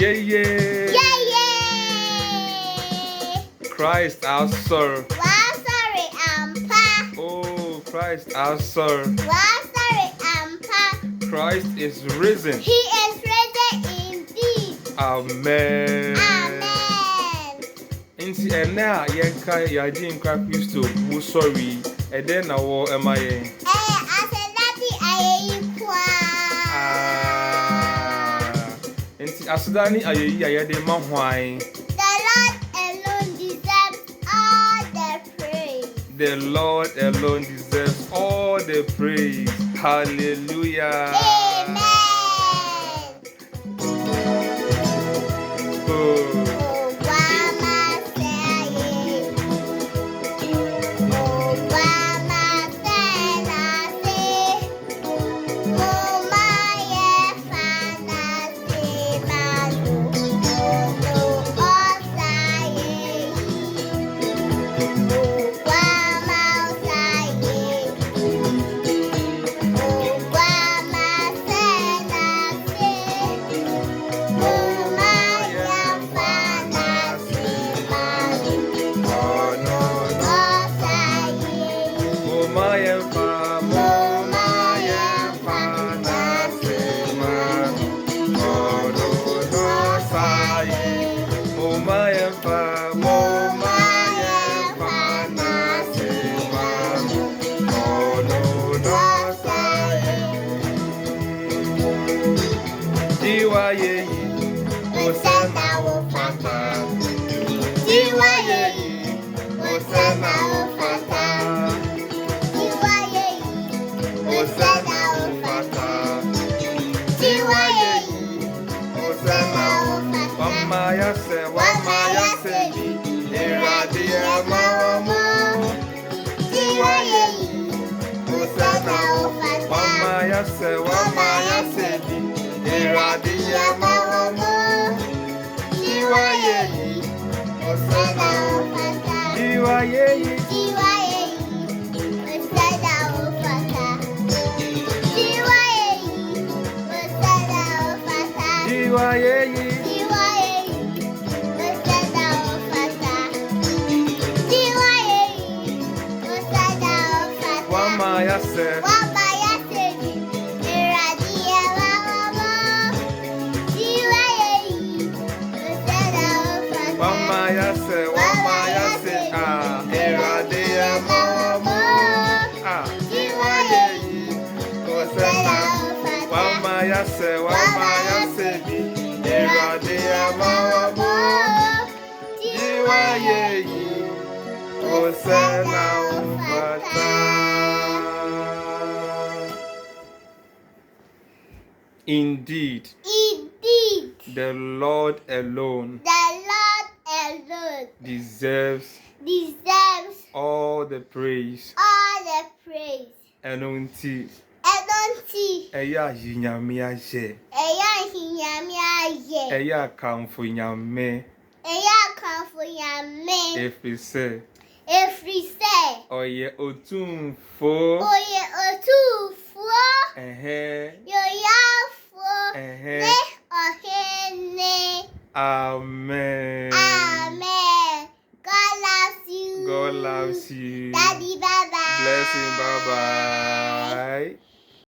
Yeah, yeah. Yeah, yeah. Christ our Sir. Sorry, Pa. Oh, Christ our Sir. Sorry, Pa. Christ is risen. He is risen indeed. Amen. Amen. Inti ena yenka yaji nkwa Kristo wo sorry ede na wo emaye. Asenati ayeyi kwa. Inti asudani ayeyi ayede ma hwan. The Lord alone deserves all the praise. The Lord alone deserves all the praise. Hallelujah. Amen. Oguamaa say Oguamaa say Nnaase. Momma yɛnfa Nnaase mano. Ɔsa Ayeyi. Oguamaa say Oguamaa say Nnaase. Momma yɛnfa Nnaase mano. Ɔsa Ayeyi. Momma yɛmfa Nnaase mano. Ɔno n'ɔsa yɛ. Momma yɛmfa Nnaase mano. Ɔno n'ɔsa yɛ. Diwa yeyi, Hosanna wo fata. Diwa yeyi, Hosanna wo fata. Diwa yeyi. Hosanna wo fata. Diwa yeyi. Hosanna wo fata. Wama yase bi. Eradi ama wamo. Diwa yeyi. Hosanna wo fata. Wama yase bi. Eradi ama wamo. Diwa yeyi. Hosanna wo fata. Diwa yeyi. Diwa yeyi. Hosanna wo fata. Diwa yeyi. Hosanna wo fata. Diwa yeyi. Diwa yeyi. Hosanna wo fata. Diwa yeyi. Hosanna wo fata. Wama yase. Wama yase bi. Eradi ama wamo. Diwa yeyi. Hosanna wo fata. Wama yase. Eradi ama wamo. Diwa yeyi. Hosanna. Wama yase bi. Eradi ama wamo. Diwa yeyi. Hosanna wo fata. Indeed, the Lord alone deserves all the praise. all the praise. Enunti Edonti, eya yinyame aye. eya hinyame aye, Eya kamfo nyame eya kanfo yame, efise efrise, oye otumfo oye otufo, yoyafo, ehe. ne ohene. Amen. Amen. God loves you. God loves you. Daddy, bye bye. Blessing, bye bye.